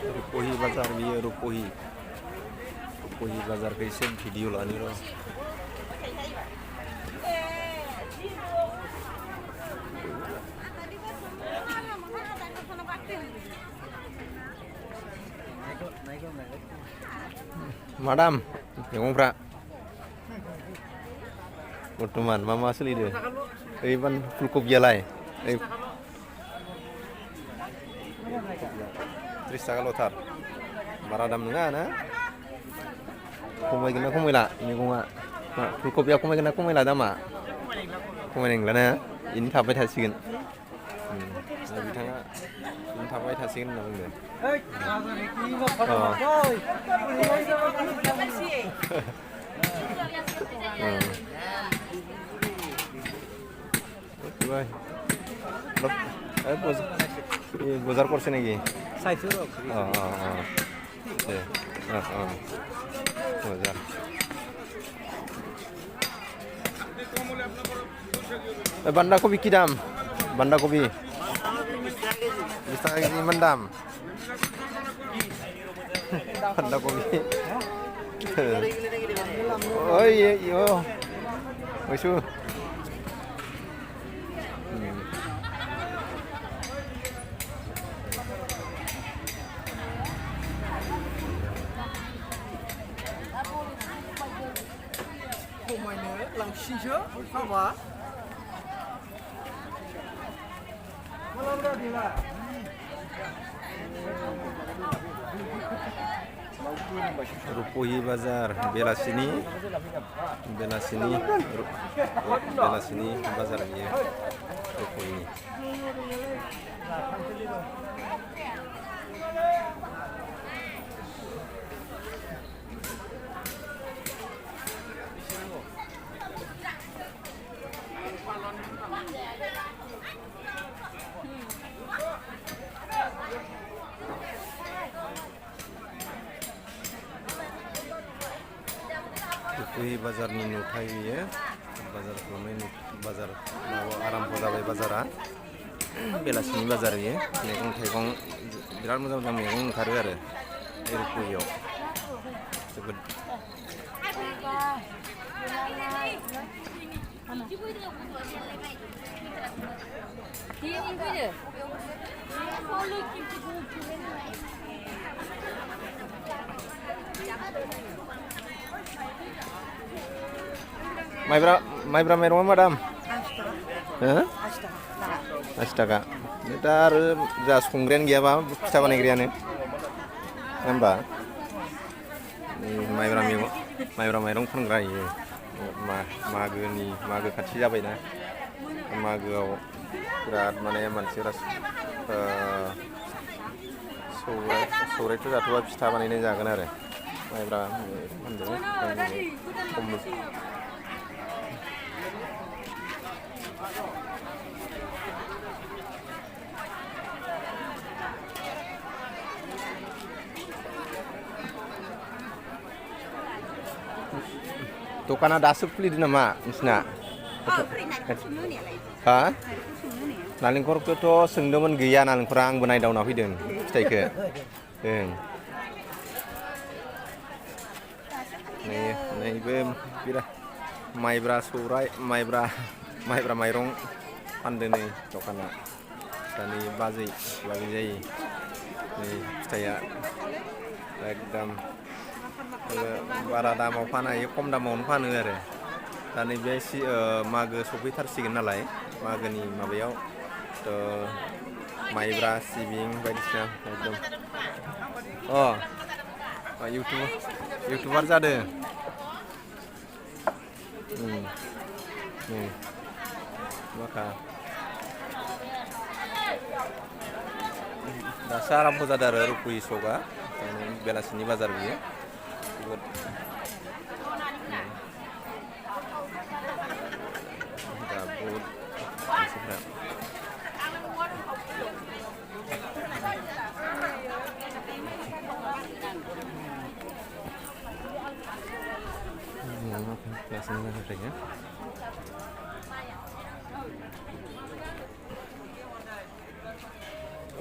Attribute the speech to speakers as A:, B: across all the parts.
A: Rupohi bazar biye Rupohi bazar kayak video lah nih loh. Madam, yang pra. Teman, mama asli deh. Iban fulkup jalai. Tris taka lotar. Baradam nggak na? Kumai lah. Ini kuma. Fulkup ya kumai lah dama. Kumai nenglah na. Ini tapai tasikin. Bitanga ini tapai tasikin nang deh. Baik. Bazar kursi lagi. Bazar. Banda kopi kidam. Banda kopi. Bisa ini mendam. Banda kopi. Oh iya, iya. Masuk. Rupohi bazar bela sini bazar ini Rupohi. Rupohi bazar ni nutai ya, bazar kelomai bazar mau aram pozabai bazara, belasini bazar ya, मैगं थाइगं बिराद मोजां मैगं ओंखारो आरो रुपोहियाव जोबोद माइब्रा माइरंआ मादाम? 80 थाखा। दा आरो जा संग्रायानो गैयाबा फिथा बानायग्रायानो होमबा माइब्रा माइरं फानग्रा इयो मागो खाथि जाबायना मागोआव बिराद माने मानसिफोरा सौरायथ' जाथ'बा फिथा बानायनाय जागोन आरो माइब्रा फानदों दखाना दासो खुलिदों नामा नोंसिना? हा? नालेंखरखौथ' सोंदोंमोन गैया नालेंखरा आंबो नायदावना फैदों फिथाइखौ नैबो बिराद माइब्रा सौराय माइब्रा माइरं फानदों नै दखाना दानि बाजै जायो नै फिथाइया एकदम बारा दामाव फाना हायो खम दामावनो फानो आरो दा नैबे मागो सफैथारसिगोन नालाय मागोनि माबायाव माइब्रा सिबिं बायदिसिना एकदम इउटुबार जादों माखा दासो आराम्भ जादों आरो रुपुहि सकआ बेलासिनि बाजार बियो जोबोद दा बहुद मानसिफ्रा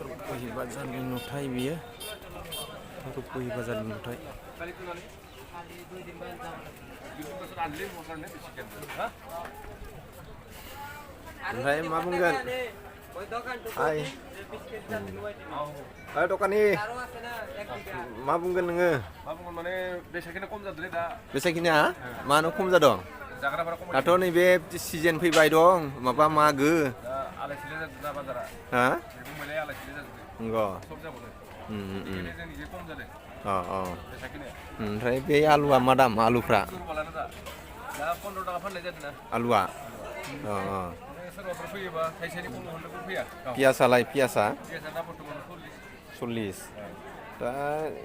A: रुपुहि बाजारनि नुथाय बियो रुपुहि बाजारनि नुथाय ओमफ्राय मा बुंगोन हाय दखानि मा बुंगोन नोङो
B: मा बुंगोन माने बेसेखिनि खम जादोंलै दा
A: बेसेखिनिया मानो खम जादों
B: जाग्राफोरा खम
A: दाथ' नैबे सिजन फैबाय दं माबा मागो
B: दा आलाय-सिलाय जादों दा बाजारा
A: हा
B: मैगं मैलाया आलाय-सिलाय जाजोबदों
A: नंगौ
B: सब जाबावदों बेनिखायनो जों एसे खम जादों बेसेखिनि
A: ओमफ्राय बे आलुआ मा दाम आलुफ्रा
B: सुरबालानो दा 15 थाखा फाननाय जादों ना
A: आलुआ
B: सोरबाफोर फैयोबा थाइसेनि खम हरनोबो फैया
A: पियासा
B: दा बर्थमान
A: 40 दा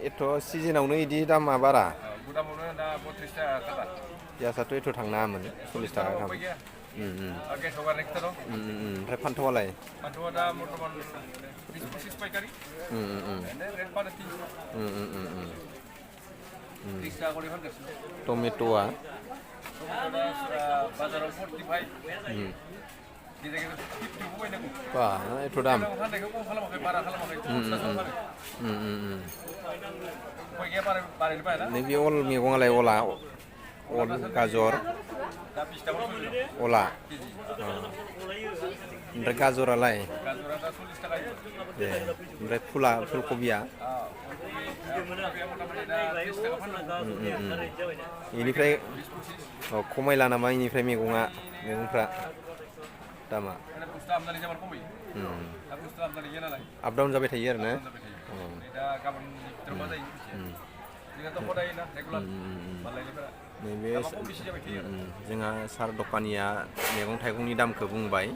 A: एथ' सिजोनावनो इदि दामा बारा
B: गुदामावनो दा 32 थाखा काटा
A: पियासाथ' एथ' थांनाङामोन 40 थाखा गाहाम
B: गेसाव गारनाय खोथा दं
A: ओमफ्राय फान्थावालाय
B: फान्थावा दा बर्थमान 25 पाइकारि रेट फानो 30 थाखा गरि फानगासिनो
A: टमेट'आ
B: बाजाराव 45 गेजेर गेजेर 50 बायनांगौ
A: बा एथ' दाम
B: फाननायखौ खम खालामाखै बारा खालामाखै उपाय गैया बारायनो बायना
A: नैबे अल मैगङालाय अल गाजर
B: दा 20 थाखा
A: अला ओमफ्राय गाजरालाय
B: गाजरा दा 40 थाखा
A: दे ओमफ्राय फुलकबिया बेनिफ्राय खमायला नामा बेनिफ्राय मैगंफ्रा दामा आप डाउन जाबाय थायो आरो ना नैबे जोंहा सार दखानिया मैगं थाइगंनि दामखौ बुंबाय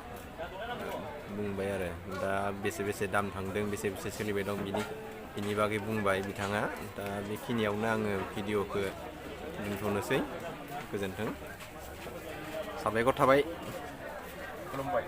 A: आरो दा बेसे दाम थांदों बेसे सोलिबाय दं बिनि बागै बुंबाय बिथाङा दा बेखिनियावनो आङो भिडिअ'खौ दोनथ'नोसै गोजोन्थों साबायखर थाबाय
B: खुलुमबाय